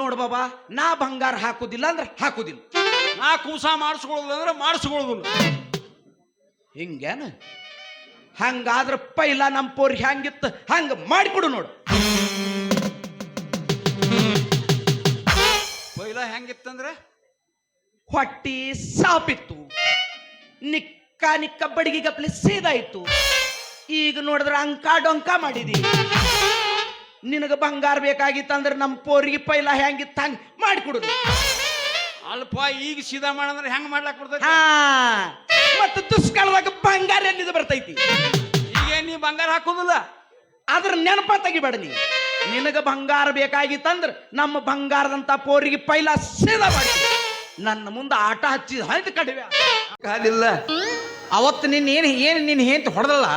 ನೋಡು ಬಾಬಾ, ನಾ ಬಂಗಾರ ಹಾಕುದಿಲ್ಲ ಅಂದ್ರೆ ಹಾಕುದಿಲ್ಲ, ನಾ ಕೂಸ ಮಾಡಿಸ್ಕೊಳ್ಳೋದಿಲ್ಲ ಅಂದ್ರೆ ಮಾಡಿಸ್ಕೊಳ್ಳೋದಿಲ್ಲ. ಹಿಂಗೇನ? ಹಂಗಾದ್ರ ಪೈಲ ನಮ್ಮ ಪೋರ್ ಹೆಂಗಿತ್ತು ಹಂಗ ಮಾಡಿಕೊಡು ನೋಡು. ಪೈಲ ಹೆಂಗಿತ್ತಂದ್ರೆ ಹೊಟ್ಟಿ ಸಾಪಿತ್ತು, ನಿಕ್ಕ ನಿಕ್ಕ ಬಡಿಗೆ ಗಪ್ಲೆ ಸೀದಾಯ್ತು. ಈಗ ನೋಡಿದ್ರೆ ಅಂಕ ಡೊಂಕ ಮಾಡಿದಿ. ನಿನಗ ಬಂಗಾರ ಬೇಕಾಗಿತ್ತಂದ್ರೆ ನಮ್ಮ ಪೋರಿಗೆ ಪೈಲ ಹೆಂಗಿತ್ತು ಹಂಗ ಮಾಡಿಕೊಡುದು. ಅಲ್ಪ ಈಗ ಸೀದಾ ಮಾಡಂದ್ರೆ ಹೆಂಗ್ ಮಾಡ್ಲಾಕ್ ಬರ್ತೈತಿ? ಹಾ, ಮತ್ತೆ ದುಷ್ಕಾಲದಾಗ ಬಂಗಾರ ಎಲ್ಲಿಂದ ಬರ್ತೈತಿ? ಈಗ ನೀ ಬಂಗಾರ ಹಾಕೋದಿಲ್ಲ, ಅದ್ರ ನೆನಪ ತೆಗಿಬೇಡ ನೀ. ನಿನಗ ಬಂಗಾರ ಬೇಕಾಗಿತ್ತಂದ್ರ ನಮ್ಮ ಬಂಗಾರದಂತ ಪೋರಿಗೆ ಪೈಲ ಸೀದಾ ಮಾಡಿ ನನ್ನ ಮುಂದೆ ಆಟ ಹಚ್ಚಿ ಹೈದು ಕಡಿವೆ ಕಾಲಿಲ್ಲ. ಅವತ್ತು ನಿನ್ನ ಹೆಂತ ಹೊಡೆದಲ್ಲ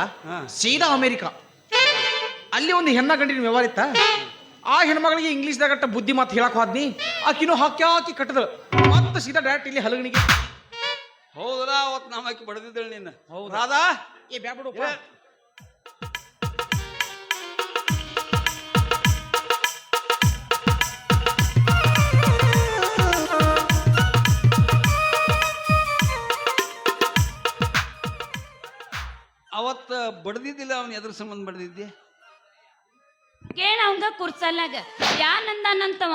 ಸೀದಾ ಅಮೇರಿಕ. ಅಲ್ಲಿ ಒಂದು ಹೆಣ್ಣ ಗಂಡಿನ ವ್ಯವಹಾರ ಇತ್ತ. ಆ ಹೆಣ್ಮಗಳಿಗೆ ಇಂಗ್ಲೀಷ್ದಾಗ ಬುದ್ಧಿ ಮಾತು ಹೇಳಕ್ ಹೋದ್ನಿ. ಆಕಿನೂ ಹಾಕಿ ಕಟ್ಟದ ಮತ್ತೆ ಸೀದಾ ಡೈರೆಕ್ಟ್ ಇಲ್ಲಿ ಹಲಗಣಿಗೆ. ಹೌದಲ್ಲ, ಅವತ್ತು ನಮ್ಮಕ್ಕಿ ಬಡದಿದ್ದಳು ನಿನ್ನ. ರಾಧಾ ಏ ಬ್ಯಾಬಿಡು ಅವತ್ತ ಬಡದಿದ್ದಿಲ್ಲ. ಅವನ್ ಎದ್ರ ಸಂಬಂಧ ಬಡದಿದ್ದೆ? ಕೇಳ ಅವಂಗ ಕುರ್ಸಲ್ಲಾಗ ಯಾನಂದಾನಂತವ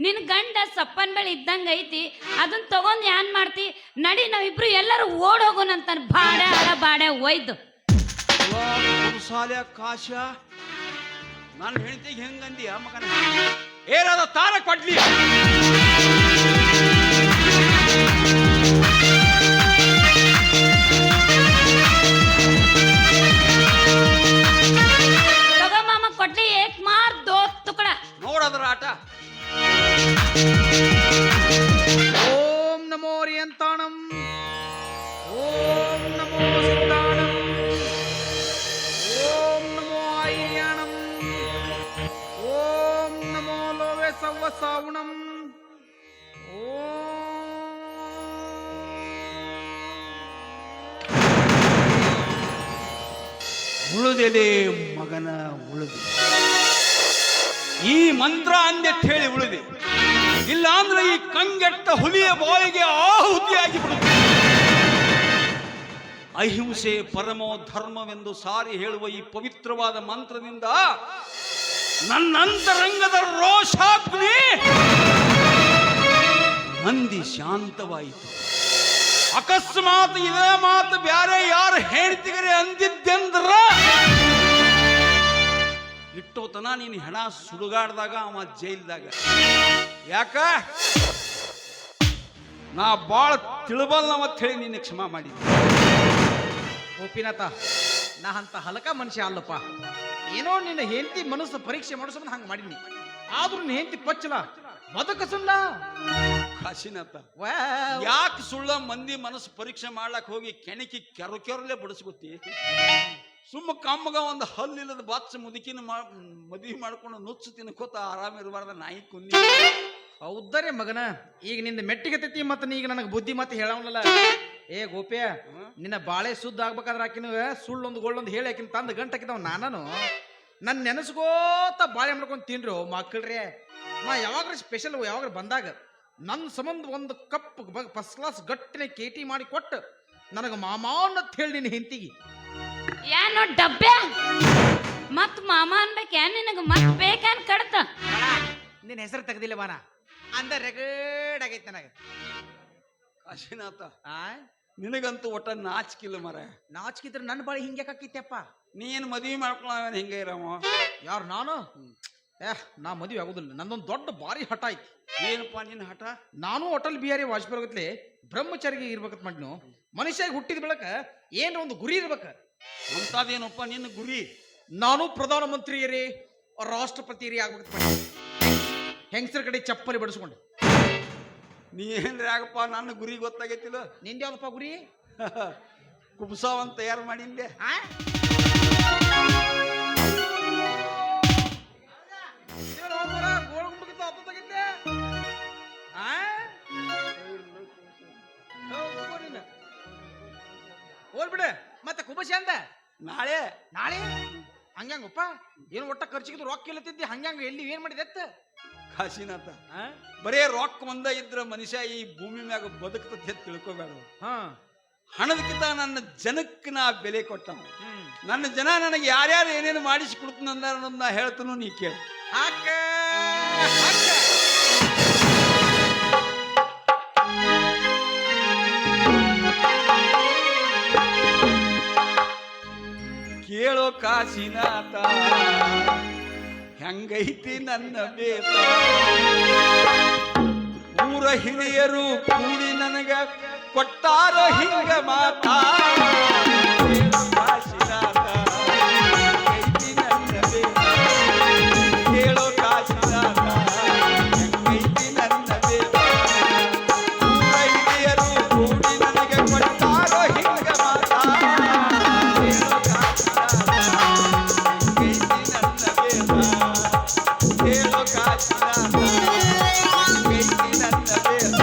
ನಿನ್ ಗಂಡ ಸಪ್ಪನ್ ಬೆಳೆ ಇದ್ದಂಗ ಐತಿ, ಅದನ್ನ ತಗೊಂಡ್ ಯಾನ್ ಮಾಡ್ತಿ? ನಡಿ ನಾವಿಬ್ರು ಎಲ್ಲರೂ ಓಡ್ ಹೋಗೋಣಂತಾನ. ಬಾಡೆ ಹಳ ಬಾಡೆ ಒಯ್ದು ಸಾಲ್ಯ ಕಾಶ ನಾನು ಹೆಣ್ತಿಗೆ ಹೆಂಗಂದಿಯ ಮಗನ? ಏನಾದ ತಾರ ಕೊಡ್ಲಿ. ಕೊಡ್ಲಿ ಏಕ್ ಮಾರ್ ದೋ ತುಕಡ ನೋಡದ್ರ ಆಟ. ಓಂ ನಮೋ ರಿಯಂತಾಣಂ, ಓಂ ನಮೋ ಸಿದ್ಧಾಣಂ, ಓಂ ನಮೋ ಐರ್ಯಾಣಂ, ಓಂ ನಮೋ ಲೋವೆ ಸವ್ವ ಸಾವುಣಂ, ಉಳಿದೆಲೆ ಮಗನ ಉಳಿದೆ. ಈ ಮಂತ್ರ ಅಂದೆಟ್ಟು ಹೇಳಿ ಉಳಿದೆ, ಇಲ್ಲ ಅಂದ್ರೆ ಈ ಕಂಗೆಟ್ಟ ಹುಲಿಯ ಬಾಯಿಗೆ ಆಹುತಿಯಾಗಿ ಬಿಡುತ್ತೆ. ಅಹಿಂಸೆ ಪರಮೋ ಧರ್ಮವೆಂದು ಸಾರಿ ಹೇಳುವ ಈ ಪವಿತ್ರವಾದ ಮಂತ್ರದಿಂದ ನನ್ನಂತರಂಗದ ರೋಷಾಗ್ನಿ ನಂದಿ ಶಾಂತವಾಯಿತು. ಅಕಸ್ಮಾತ್ ಇದೇ ಮಾತು ಬ್ಯಾರೆ ಯಾರು ಹೇಳ್ತಿಗರೆ ಅಂದಿದ್ದೆಂದ್ರ ಇಟ್ಟೋತನ ನೀನು ಹೆಣ ಸುಡುಗಾಡ್ದಾಗ ಅವ ಜೈಲ್ದಾಗ. ಯಾಕ ನಾ ಬಾಳ ತಿಳಬಲ್ಲ ಮತ್ ಹೇಳಿ ನಿನ್ನ ಕ್ಷಮಾ ಮಾಡಿದ್ದೆ. ಗೋಪಿನಾಥ, ನಾ ಅಂತ ಹಲಕ ಮನುಷ್ಯ ಅಲ್ಲಪ್ಪ. ಏನೋ ನಿನ್ನ ಹೆಂಡತಿ ಮನಸ್ಸು ಪರೀಕ್ಷೆ ಮಾಡಿಸೋದು ಹಂಗ ಮಾಡಿದ್ನಿ. ಆದ್ರೂ ನಿನ್ನ ಹೆಂಡತಿ ಪಚ್ಚಲ ಬದುಕಸಲ್ಲ. ಕಾಶಿನಾಥ, ಯಾಕೆ ಸುಳ್ಳ ಮಂದಿ ಮನಸ್ಸು ಪರೀಕ್ಷೆ ಮಾಡ್ಲಕ್ ಹೋಗಿ ಕೆಣಕಿ ಕೆರಲೆ ಬಡಿಸ್ಕೊತಿ? ಸುಮ್ಮ ಕಮ್ಮಗ ಒಂದು ಹಲ್ಲಿಲ್ಲದ ಬಾತ್ಸ ಮುದುಕಿನ ಮದುವೆ ಮಾಡ್ಕೊಂಡು ನುಚ್ಚು ತಿನ್ಕೋತ ಆರಾಮಿರಬಾರ್ದ ನಾಯಿ ಕುನ್ನಿ. ಹೌದರೆ ಮಗನ, ಈಗ ನಿಂದ ಮೆಟ್ಟಿಗತೈತಿ ಮತ್ತ ಈಗ ನನಗೆ ಬುದ್ಧಿ ಮತ್ತೆ ಹೇಳವಲ್ಲ. ಏ ಗೋಪ್ಯ, ನಿನ್ನ ಬಾಳೆ ಸುದ್ದ ಆಗ್ಬೇಕಾದ್ರೆ ಆಕಿನ ಸುಳ್ಳೊಂದು ಗೋಳೊಂದು ಹೇಳಿ ಆಕಿನ ತಂದು ಗಂಟು ಹಾಕಿದವ ನಾನು. ನನ್ನ ನೆನೆಸ್ಕೋತ ಬಾಳೆ ಮಾಡ್ಕೊಂಡು ತಿನ್ರು ಮಕ್ಕಳ್ರೆ. ನಾ ಯಾವಾಗ್ರ ಸ್ಪೆಷಲ್ ಯಾವಾಗ್ರ ಬಂದಾಗ ನನ್ನ ಸಂಬಂಧ ಒಂದು ಕಪ್ ಫಸ್ಟ್ ಕ್ಲಾಸ್ ಗಟ್ಟಿನ ಕೇಟಿ ಮಾಡಿ ಕೊಟ್ಟು ನನಗೆ ಮಾಮಾನ್ ಅಂತ ಹೇಳಿ ನಿನ್ನ ಹೆಂಡತಿಗೆ. ಏನೋ ಡಬ್ಬೆ ಮತ್ ಮಾಮ ಅನ್ಬೇಕು ಏನ್ ನಿನಗ? ಮತ್ ಬೇಕೇನ್ ಕಡ್ತ? ನಿನ್ನ ಹೆಸರು ತೆಗ್ದಿಲ್ಲ ಬಾನ ಅಂದ ರೆಗಡ್ ಆಗೈತೆ ನನಗೆ. ಕಾಶಿನಾಥ, ನಿನಗಂತೂ ಒಟ್ಟ ನಾಚಿಕಿಲ್ಲ ಮರ. ನಾಚಿಕಿದ್ರೆ ನನ್ನ ಬಾಳಿ ಹಿಂಗೆ ಹಾಕಿತ್ತಪ್ಪ. ನೀನ್ ಮದ್ವಿ ಮಾಡ್ಕೊಳ್ಳ ಹಿಂಗೆ ಇರವ? ಯಾರು ನಾನು? ನಾ ಮದುವೆ ಆಗುದಿಲ್ಲ. ನಂದೊಂದು ದೊಡ್ಡ ಭಾರಿ ಹಠ ಐತಿ. ಏನಪ್ಪಾ ನಿನ್ನ ಹಠ? ನಾನು ಅಟಲ್ ಬಿಹಾರಿ ವಾಜಪೇಯಿ ಗತ್ಲೆ ಬ್ರಹ್ಮಚಾರಿಗೆ ಇರ್ಬೇಕಂತ ಮಾಡಿದ್ನು. ಮನುಷ್ಯಾಗಿ ಹುಟ್ಟಿದ ಬೆಳಕ ಏನ್ ಒಂದು ಗುರಿ ಇರ್ಬೇಕ. ಅಂತದೇನಪ್ಪ ನಿನ್ನ ಗುರಿ? ನಾನು ಪ್ರಧಾನಮಂತ್ರಿಯರೇ ರಾಷ್ಟ್ರಪತಿಯರೇ ಆಗ್ಬೇಕಂತ ಮಾಡಿ ಹೆಂಗಸರ ಕಡೆ ಚಪ್ಪಲಿ ಬಡಿಸ್ಕೊಂಡು. ನೀ ಏನ್ರಿ ಆಗಪ್ಪ, ನನ್ನ ಗುರಿ ಗೊತ್ತಾಗೈತಿಲ್ಲ. ನಿಂದ ಯಾವ್ದಪ್ಪ ಗುರಿ? ಕುಬ್ಸಾವಂತ ತಯಾರು ಮಾಡಿಂದೆ. ಹೋಗ್ಬಿಡ ಮತ್ತೆ ಕುಬಸಿ ಅಂದ. ನಾಳೆ ನಾಳೆ ಹಂಗ್ಯಾಂಗಪ್ಪ? ಏನು ಒಟ್ಟ ಖರ್ಚಿಗಿದ್ರು ರೊಕ್ಕ ಇಲ್ಲತ್ತಿದ್ದಿ ಹಂಗ್ಯಾಂಗ ಎಲ್ಲಿ ಏನ್ ಮಾಡಿದೆ? ಕಾಶಿನಾಥ ಆ? ಬರೇ ರೊಕ್ಕ ಒಂದ ಇದ್ರ ಮನುಷ್ಯ ಈ ಭೂಮಿ ಮ್ಯಾಗ ಬದುಕ್ತದೆ ತಿಳ್ಕೊಬೇಡ. ಹಾ ಹಣದಕ್ಕಿಂತ ನನ್ನ ಜನಕ್ಕೆ ನಾ ಬೆಲೆ ಕೊಟ್ಟ. ಹ್ಮ್ ನನ್ನ ಜನ ನನಗೆ ಯಾರ್ಯಾರು ಏನೇನು ಮಾಡಿಸಿ ಕೊಡ್ತೀನಿ ಅಂದ ಅನ್ನೋದು ನಾ ಹೇಳ್ತನು, ನೀ ಕೇಳ. ಅಕ್ಕ ಕೇಳೋ ಕಾಶಿನಾಥ ಹೆಂಗೈತಿ ನನ್ನ ಬೇತ. ಊರ ಹಿರಿಯರು ಕೂಡಿ ನನಗ ಕೊಟ್ಟಾರ ಹಿಂಗ ಮಾತಾ. ಕೇಳೋ ಕಾಶಿನಾಥ ಹೆಂಗೈತಿ ನನ್ನ ಬೇತ. ಕೇಳೋ ಕಾಶಿನಾಥ ಹೆಂಗೈತಿ ನನ್ನ ಬೇತ. ಊರ ಹಿರಿಯರು ಕೂಡಿ ನನಗೆ ಕೊಟ್ಟಾರ ಹಿಂಗ ಮಾತಾ. ಕೇಳೋ ಕಾಶಿನಾಥ ಹೆಂಗೈತಿ ನನ್ನ ಬೇತ. ಕೇಳೋ ಕಾಶಿನಾಥ ಹೆಂಗೈತಿ ನನ್ನ ಬೇತ.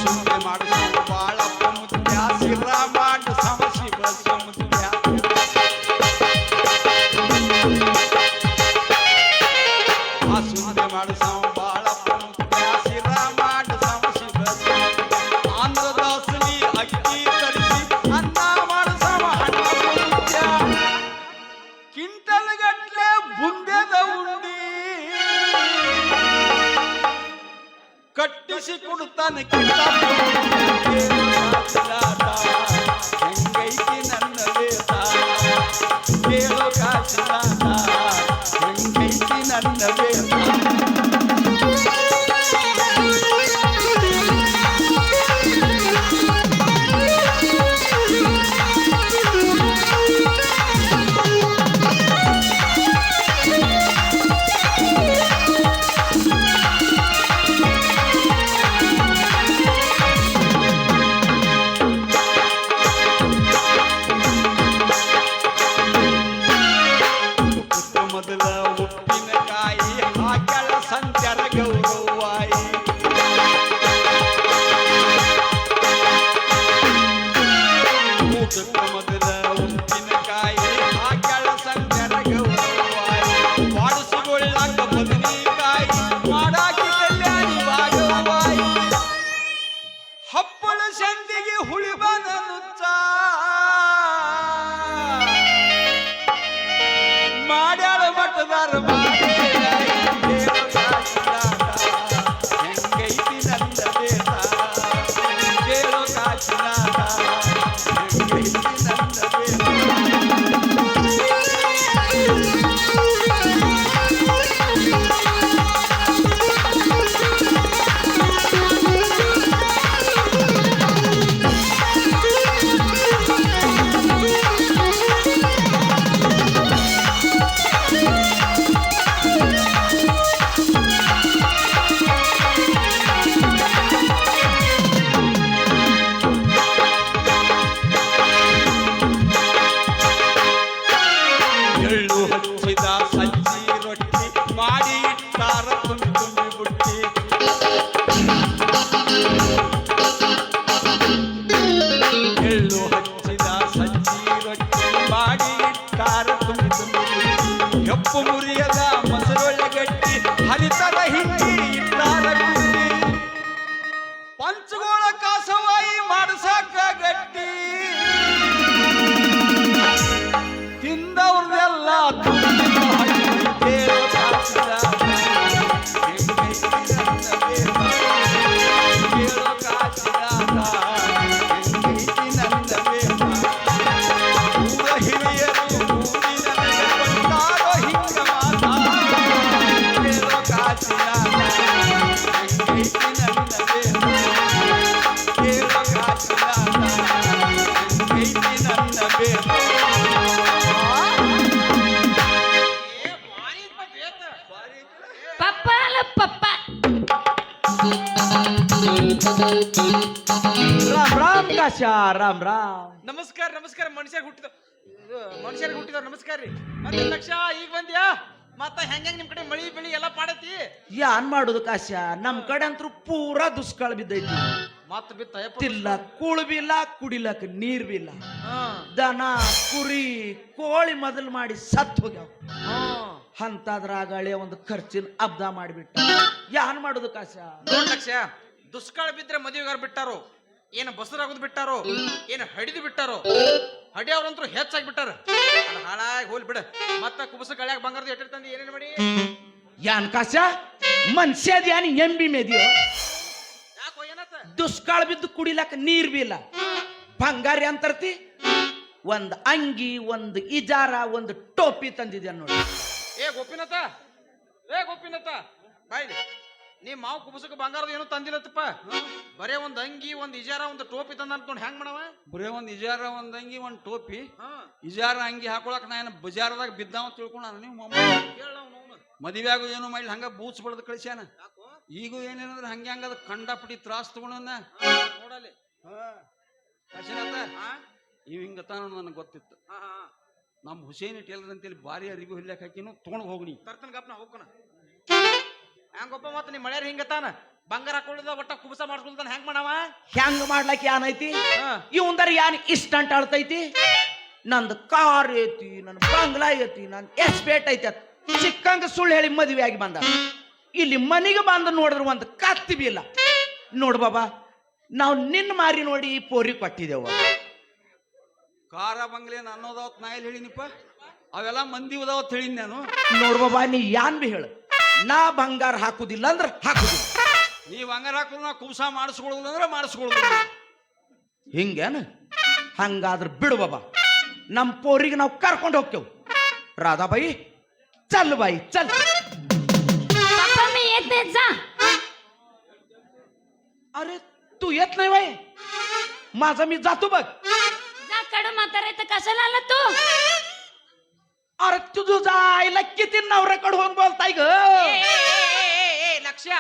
ಸುಮ್ಮನೆ ಮಾಡಿಸೋ ಬಾಳಪ್ಪ ಮುತ್ಯ ಸಿರ ಮಾಡು ಸಮಸಿ ಬಸ ಮುತ್ಯ. ಸುಮ್ಮನೆ ಮಾಡಿಸೋ ಬಾಳಪ್ಪ ಮುತ್ಯ ಸಿರ ಮಾಡು ಸಮಸಿ ಬಸ. ಆಂಧ್ರದ ಅಸಲಿ ಅಕ್ಕಿ ತರಿಸಿ ಅನ್ನ ಮಾಡಿಸವ ಹಣ್ಣ ಮುತ್ಯ. ಕ್ವಿಂಟಲ್ ಗಟ್ಲೆ ಬುಂದೆದ ಉಂಡಿ ಕಟ್ಟಿಸಿ ಕೊಡುತ್ತಾನೆ ಹೆಂಗೈತಿ ನನ್ನ ಬೇತ. ಕೇಳೋ ಕಾಶಿನಾಥ ಹೆಂಗೈತಿ ನನ್ನ ಬೇತ. ಮೊದಲ ಉಪ್ಪಿನಕಾಯಿ ಹಾಕಳ ಸಂಚಾರ ಗೌರವಾಯಿ. ಊಟಕ್ಕೆ ಮೊದಲ ಉಪ್ಪಿನಕಾಯಿ ಹಾಕಳ ಸಂಚಾರ ಗೌರವಾಯಿ. ಬಾಡಿಸಿಕೊಳ್ಳಾಕ ಬದನೆಕಾಯಿ ಮಾಡಾಕಿ ಕಲ್ಯಾಣಿ ಭಾಗವಾಯಿ. ಹಪ್ಪಳ ಸಂದಿಗೆ ಹುಳಿಬನ ನುಚ್ಚ ಮಾಡ್ಯಾಳ ಮಠದಾರ ಹೆಂಗೈತಿ ನನ್ನ ಬೇತ. ಕೇಳೋ ಕಾಶಿನಾಥ ಹೆಂಗೈತಿ ನನ್ನ ಬೇತ. ಎಳ್ಳು ಹಚ್ಚಿದ ಸಜ್ಜಿ ರೊಟ್ಟಿ ಮಾಡಿ ಇಟ್ಟಾರ ತುಂಬಿ ತುಂಬಿ ಬುಟ್ಟಿ. ಎಳ್ಳು ಹಚ್ಚಿದ ಸಜ್ಜಿ ರೊಟ್ಟಿ ಮಾಡಿ ಇಟ್ಟಾರ ತುಂಬಿ ತುಂಬಿ ಬುಟ್ಟಿ. ಹೆಪ್ಪು ಮುರಿಯದ ಮೊಸರೊಳ್ಳೆ ಗಟ್ಟಿ ಹರಿತದ ಹಿಂಡಿ ಇಟ್ಟಾರ ಗುಂಡಿ. ಪಂಚಗೋಳ ಕಾಸವಾಯಿ ಮಾಡಸಾಕ ಗಟ್ಟಿ ತಿಂದವ್ರದೆಲ್ಲ ತುಂಬಿದ ಹಳ್ಳಿ. ಕೇಳೋ ಕಾಶಿನಾಥ ಹೆಂಗೈತಿ ನನ್ನ ಬೇತ. ಕೇಳೋ ಕಾಶಿನಾಥ ಹೆಂಗೈತಿ ನನ್ನ ಬೇತ. ಊರ ಹಿರಿಯರು ಕೂಡಿ ನನಗೆ ಕೊಟ್ಟಾರೋ ಹಿಂಗ ಮಾತಾ. ಕೇಳೋ ಕಾಶಿನಾಥ ಹೆಂಗೈತಿ ನನ್ನ ಬೇತ. ಕೇಳೋ ಕಾಶಿನಾಥ ರಾಮ್ ರಾಮ್ ಕಾಶ ರಾಮ್ ರಾಮ್. ನಮಸ್ಕಾರ ನಮಸ್ಕಾರ. ಮನುಷ್ಯರಿಗೆ ಹುಟ್ಟಿದ ನಮಸ್ಕಾರ ರೀ. ಮತ್ತೆ ಲಕ್ಷ ಈಗ ಬಂದ್ಯಾ? ಮತ್ತ ಹೆಂಗ ನಿಮ್ ಕಡೆ ಮಳಿ ಬೆಳಿ ಎಲ್ಲಾ ಪಾಡೈತಿ? ಯಾನ್ ಮಾಡುದು ಕಾಶ, ನಮ್ ಕಡೆ ಅಂತೂ ಪೂರಾ ದುಷ್ಕಾಳ ಬಿದ್ದೈತಿ. ಮತ್ತ ಬಿತ್ತ ತಿಲ್ಲ ಕೂಳು ಬಿ ಇಲ್ಲ, ಕುಡಿಲಕ್ ನೀರ್ ಬಿ ಇಲ್ಲ. ದನ ಕುರಿ ಕೋಳಿ ಮೊದಲು ಮಾಡಿ ಸತ್ ಹೋಗ್ಯಾವ. ಅಂತದ್ರಾಗ ಹಳೆ ಒಂದು ಖರ್ಚಿನ ಅಬ್ದ ಮಾಡಿಬಿಟ್ಟ. ಯಾನ್ ಮಾಡುದು ಕಾಶ? ನೋಡ್ ಲಕ್ಷ, ದುಷ್ಕಾಳ ಬಿದ್ರೆ ಮದುವೆಗಾರ ಬಿಟ್ಟಾರೋ, ಏನು ಬಸರಾಗೋದು ಬಿಟ್ಟಾರೋ, ಏನು ಹಡಿದು ಬಿಟ್ಟಾರೋ. ಹಡಿಯವ್ರಂತೂ ಹೆಚ್ಚಾಗಿ ಬಿಟ್ಟಾರ. ಹಾಳಾಗಿ ಹೋಲ್ ಬಿಡ. ಮತ್ತ ಕುಬಸ ಕಳ್ಯಾಗ ಬಂಗಾರದ ಎಟ್ಟಿರ್ ತಂದಿ ಏನೇನ್ ಮಾಡಿ? ಯಾನ್ ಕಾಶ, ಮನ್ಷ್ಯದ ಯಾನ್ ಎಂಬಿ ಮೇದಿಯೋ? ಯಾಕೋ ಏನತ್ತ? ದುಷ್ಕಾಳ ಬಿದ್ದು ಕುಡಿಲಕ್ಕ ನೀರ್ ಬಿ ಇಲ್ಲ. ಬಂಗಾರಿ ಅಂತರ್ತಿ ಒಂದ್ ಅಂಗಿ, ಒಂದು ಇಜಾರ, ಒಂದು ಟೋಪಿ ತಂದಿದ್ಯಾ ನೋಡಿ. ಏ ಗೋಪಿನಾಥ, ಬಾಯ್ಲಿ. ನೀ ಮಾವು ಕುಬಸಕ್ಕೆ ಬಂಗಾರದ ಏನು ತಂದಿಲ್ಲತ್ತಪ್ಪ. ಬರೇ ಒಂದ್ ಅಂಗಿ, ಒಂದ್ ಇಜಾರ, ಒಂದ್ ಟೋಪಿ ತಂದ ಅನ್ಕೊಂಡು ಹೆಂಗ್ ಮಾಡವ? ಬರೇ ಒಂದ್ ಇಜಾರ, ಒಂದ್ ಅಂಗಿ, ಒಂದ್ ಟೋಪಿ. ಇಜಾರ ಅಂಗಿ ಹಾಕೊಳಕ್ ನಾ ಏನ ಬಜಾರದಾಗ ಬಿದ್ದಾವ ತಿಳ್ಕೊಂಡ ನೀವು ಮದುವೆಯಾಗ ಏನು ಮಾಡಿ ಹಂಗ ಬೂಚ್ ಬಡ್ದು ಕಳಿಸ್ಯಾನ. ಈಗೂ ಏನೇನಂದ್ರೆ ಹಂಗೆ ಹಂಗದ ಕಂಡಾಪಟ್ಟಿ ತ್ರಾಸ್ ತಗೊಂಡ ನೋಡಲಿ. ಇವ್ ಹಿಂಗತಾನ ನನಗೆ ಗೊತ್ತಿತ್ತು. ನಮ್ ಹುಸೇನ್ ಟೇಲರ್ ಅಂತೇಳಿ ಭಾರಿ ಅರಿವಿ ಹೊಲ್ಯಾಕ ಹಾಕಿನು ತಗೊಂಡ್ ಹೋಗ್ನಿ ತರ್ತನ ಗಪ್ನ ಹೋಗ್ಕನ. ಹೆಂಗೊಪ್ಪ ಮತ್ತ ನೀ ಮಳ್ಯಾರ ಹಿಂಗತಾನ ಬಂಗಾರ ಹಾಕೊಳ್ಳದ ಒಟ್ಟ ಕುಬಸ ಮಾಡ್ಸ್ಕೊಳ್ತಾನ ಹೆಂಗ್ ಮಾಡವ? ಹೆಂಗ್ ಮಾಡ್ಲಕ್ ಯಾನ್ ಐತಿ? ಇವಂದರ ಯಾನ್ ಇಷ್ಟ ಅಂತ ಅಳ್ತೈತಿ? ನಂದು ಕಾರ್ ಐತಿ, ನನ್ ಬಂಗ್ಲಾ ಐತಿ, ನನ್ ಎಸ್ಪೇಟ್ ಐತಿ. ಚಿಕ್ಕಂಗ ಸುಳ್ಳು ಹೇಳಿ ಮದುವೆ ಆಗಿ ಬಂದ. ಇಲ್ಲಿ ಮನೆಗೆ ಬಂದು ನೋಡಿದ್ರು ಒಂದು ಕತ್ತಿ ಬಿ ಇಲ್ಲ. ನೋಡ್ ಬಾಬಾ, ನಾವು ನಿನ್ನ ಮಾರಿ ನೋಡಿ ಈ ಪೋರಿ ಕೊಟ್ಟಿದ್ದೇವ. ಕಾರ ಬಂಗ್ಲೇನ್ ಅನ್ನೋದಾವತ್ ನಾ ಎಲ್ಲಿ ಹೇಳಿನಿಪ್ಪ? ಅವೆಲ್ಲ ಮಂದಿ ಉದಾವತ್ ಹೇಳಿನಿ ನಾನು. ನೋಡ್ ಬಾಬಾ, ನೀ ಯಾನ್ ಬಿ ಹೇಳು, ನಾ ಬಂಗಾರ ಹಾಕುದಿಲ್ಲ ಅಂದ್ರ ಹಾಕುದಿಲ್ಲ. ನೀ ಬಂಗಾರ ಹಾಕುದು, ನಾ ಕುಬ್ಸ ಮಾಡಿಸ್ಕೊಳ್ಳುದಿಲ್ಲ ಅಂದ್ರೆ ಮಾಡಿಸ್ಕೊಳ್ಳುದಿಲ್ಲ. ಹಿಂಗೇನ? ಹಂಗಾದ್ರ ಬಿಡು ಬಾಬಾ, ನಮ್ ಪೋರಿಗೆ ನಾವು ಕರ್ಕೊಂಡು ಹೋಗ್ತೇವ್. ರಾಧಾಬಾಯಿ चल बाई चल. पप्पा मी येत नाही जा. अरे तू येत नाही बाई, माझा मी जातो बघ. जा कड म्हातारे तर कशाला आला तू? अरे तुझं जायला किती नवऱ्याकडे होऊन बोलताय ग? ಲಕ್ಷ್ಯ,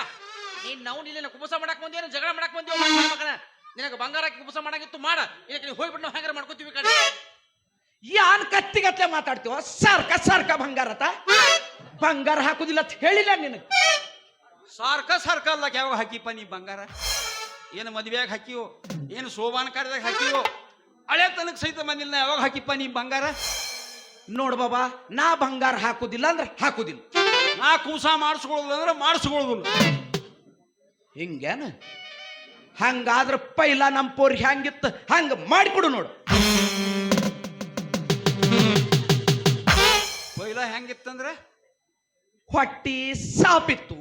ನೀನ್ ನಾವು ನಿನ್ನ ಕುಬಸ ಮಾಡಕ್ ಬಂದೇನು ಜಗಳ ಮಾಡಕ್ ಬಂದೇವ? ಮಗನ ನಿನಗೆ ಬಂಗಾರ ಹಾಕಿ ಕುಬಸ ಮಾಡಾಗಿತ್ತು ಮಾಡ. ಇದಕ್ಕೆ ನೀವು ಹೋಗ್ಬಿಟ್ಟು ನಾವು ಹೆಂಗಾರ ಮಾಡ್ಕೋತೀವಿ ಕಡೆ. ಯಾನ್ ಕತ್ತಿಗತ್ಲೆ ಮಾತಾಡ್ತೀವ? ಸಾರ್ಕ ಬಂಗಾರ ಆತ? ಬಂಗಾರ ಹಾಕುದಿಲ್ಲ ಅಂತ ಹೇಳಿಲ್ಲ ನಿನಗೆ? ಸಾರ್ಕ ಅಲ್ಲ ಯಾವಾಗ ಹಾಕಿಪ್ಪ ನೀ ಬಂಗಾರ? ಏನು ಮದ್ವೆಯಾಗ ಹಾಕಿವೋ, ಏನು ಶೋಭಾನ ಕಾರ್ಯದಾಗ ಹಾಕಿವೋ, ಹಳೆ ತನಕ ಸಹಿತ ಬಂದಿಲ್ಲ. ಯಾವಾಗ ಹಾಕಿಪ್ಪ ನೀ ಬಂಗಾರ? ನೋಡ್ ಬಾಬಾ, ನಾ ಬಂಗಾರ ಹಾಕುದಿಲ್ಲ ಅಂದ್ರೆ ಹಾಕುದಿಲ್ಲ, ನಾ ಕೂಸ ಮಾಡಿಸ್ಕೊಳ್ಳೋದು ಅಂದ್ರೆ ಮಾಡಿಸ್ಕೊಳ್ಳೋದಿಲ್ಲ. ಹಿಂಗೇನ? ಹಂಗಾದ್ರ ಪೈಲ ನಮ್ ಪೋರ್ ಹೆಂಗಿತ್ತು ಹಂಗ ಮಾಡಿಕೊಡು ನೋಡು. ಪೈಲ ಹೆಂಗಿತ್ತಂದ್ರೆ ಹೊಟ್ಟಿ ಸಾಪಿತ್ತು,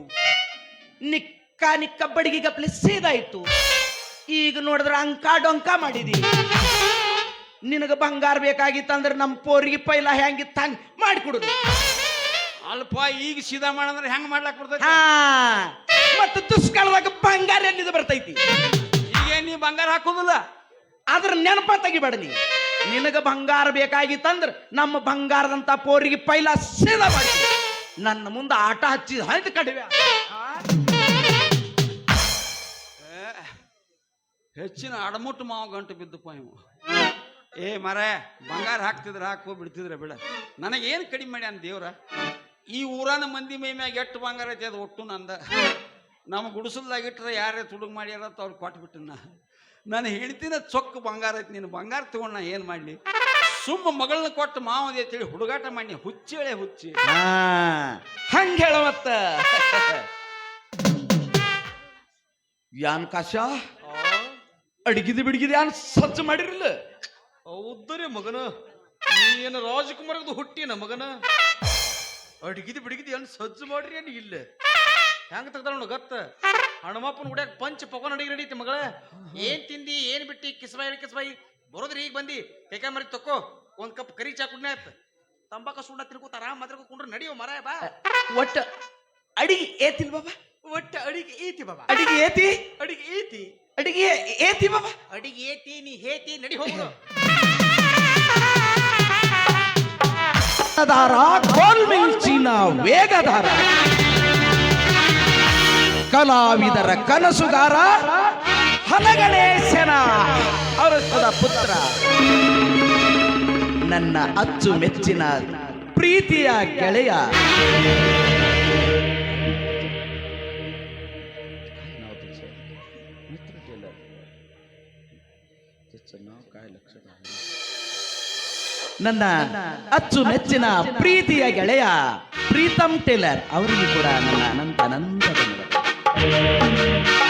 ನಿಕ್ಕ ಬಡಿಗೆ ಗಪ್ಲೆ ಸೀದಾಯ್ತು. ಈಗ ನೋಡಿದ್ರೆ ಅಂಕ ಡೊಂಕ ಮಾಡಿದಿ. ನಿನಗ ಬಂಗಾರ ಬೇಕಾಗಿತ್ತಂದ್ರೆ ನಮ್ ಪೋರಿಗೆ ಪೈಲ ಹೆಂಗಿತ್ತು ಹಂಗ ಮಾಡಿಕೊಡುದು. ಅಲ್ಪ ಈಗ ಸೀದಾ ಮಾಡಂದ್ರೆ ಹೆಂಗ್ ಮಾಡ್ಲಾಕ್ ಬರ್ತೈತಿ? ಹಾ, ಮತ್ತೆ ದುಷ್ಕಾಲದಾಗ ಬಂಗಾರ ಎಲ್ಲಿದ ಬರ್ತೈತಿ? ಈಗ ನೀ ಬಂಗಾರ ಹಾಕೋದಿಲ್ಲ, ಅದ್ರ ನೆನಪ ತೆಗಿಬೇಡ ನೀ. ನಿನಗ ಬಂಗಾರ ಬೇಕಾಗಿತ್ತಂದ್ರ ನಮ್ಮ ಬಂಗಾರದಂತ ಪೋರಿಗೆ ಪೈಲ ಸೀದಾ ಮಾಡಿ ನನ್ನ ಮುಂದೆ ಆಟ ಹಚ್ಚಿದ ಹೈದು ಕಡಿವೆ. ಹೆಚ್ಚಿನ ಅಡಮುಟ್ಟು ಮಾವ ಗಂಟು ಬಿದ್ದಪ್ಪ ಇವು. ಏ ಮರ, ಬಂಗಾರ ಹಾಕ್ತಿದ್ರ ಹಾಕೋ, ಬಿಡ್ತಿದ್ರ ಬಿಡ. ನನಗೇನು ಕಡಿಮೆ ಮಾಡ್ಯಾನ ದೇವ್ರ? ಈ ಊರನ ಮಂದಿ ಮೈ ಮ್ಯಾಗ ಎಷ್ಟು ಬಂಗಾರ ಐತಿ ಅದು ಒಟ್ಟು ನಂದ. ನಮ್ಮ ಗುಡಿಸಲ್ದಾಗಿಟ್ರೆ ಯಾರೇ ತುಡುಗ್ ಮಾಡ್ಯಾರ ಅಂತ ಅವ್ರು ಕೊಟ್ಬಿಟ್ಟನ. ನಾನು ಹೇಳ್ತೀನಿ ಚೊಕ್ಕ ಬಂಗಾರ ಐತಿ, ನೀನು ಬಂಗಾರ ತಗೊಂಡು ನಾ ಏನು ಮಾಡಲಿ? ಸುಮ್ಮ ಮಗಳನ್ನ ಕೊಟ್ಟು ಮಾವದಿ ಅಂತೇಳಿ ಹುಡುಗಾಟ ಮಾಡಿ ಹುಚ್ಚೇಳೆ ಹುಚ್ಚಿ. ಹಂಗ ಹೇಳವತ್ತ ಯಾನ್ ಕಾಶ ಅಡಿಗಿದ ಬಿಡಿಗಿದ ಯಾನ್ ಸಜ್ಜು ಮಾಡಿರಲ್ಲ? ಹೌದರಿ ಮಗನ, ನೀನು ರಾಜಕುಮಾರದ ಹುಟ್ಟಿನ ಮಗನ. ಅಡಿಗಿದ ಬಿಡಿಗಿದ ಏನ್ ಸಜ್ಜು ಮಾಡ್ರಿ ಏನ್ ಇಲ್ಲ? ಹೆಂಗ ತೆಗ್ದಾಳ ನೋಡು ಗತ್ತ. ಹಣಮಪ್ಪನ ಗುಡಿಯಾಗ ಪಂಚ ಪಕೋನ್ ಅಡಿಗೆ ನಡೀತಿ ಮಗಳ. ಏನ್ ತಿಂದಿ ಏನ್ ಬಿಟ್ಟಿ? ಕಿಸ್ಬಾಯಿ ಬರೋದ್ರಿ ಈಗ ಬಂದಿ. ಕೈಕಾಯಿ ಮರಿ ತಕ್ಕೋ, ಒಂದ್ ಕಪ್ ಕರಿ ಚಾ ಕುಡ್ನ ಆಯ್ತು. ತಂಬಾಕ ಸುಣ್ಣ ತಿನ್ಕೋತಾರ ಮಾತ್ರ ಕುಂಡ್ರ ನಡಿಯೋ ಮರ ಬಾ. ಒಟ್ಟ ಅಡಿಗೆ ಏತಿಲ್ ಬಾಬಾ? ಒಟ್ಟ ಅಡಿಗೆ ಏತಿ ಬಾಬಾ. ಅಡಿಗೆ ಏತಿ? ಅಡಿಗೆ ಏತಿ? ಅಡಿಗೆ ಏತಿ ಬಾಬಾ? ಅಡಿಗೆ ಏತಿ, ನೀ ಹೇತಿ, ನಡಿ ಹೋಗ್ಬಿಡು. ಮಿಂಚಿನ ವೇಗಧಾರ, ಕಲಾವಿದರ ಕನಸುಗಾರ ಹಲಗಣೇಶನ ಅರಸದ ಪುತ್ರ ನನ್ನ ಅಚ್ಚು ಮೆಚ್ಚಿನ ಪ್ರೀತಿಯ ಗೆಳೆಯ ನನ್ನ ಅಚ್ಚು ಮೆಚ್ಚಿನ ಪ್ರೀತಿಯ ಗೆಳೆಯ ಪ್ರೀತಮ್ ಟೇಲರ್ ಅವರಿಗೂ ಕೂಡ ನನ್ನ ಅನಂತ ಧನ್ಯವಾದ.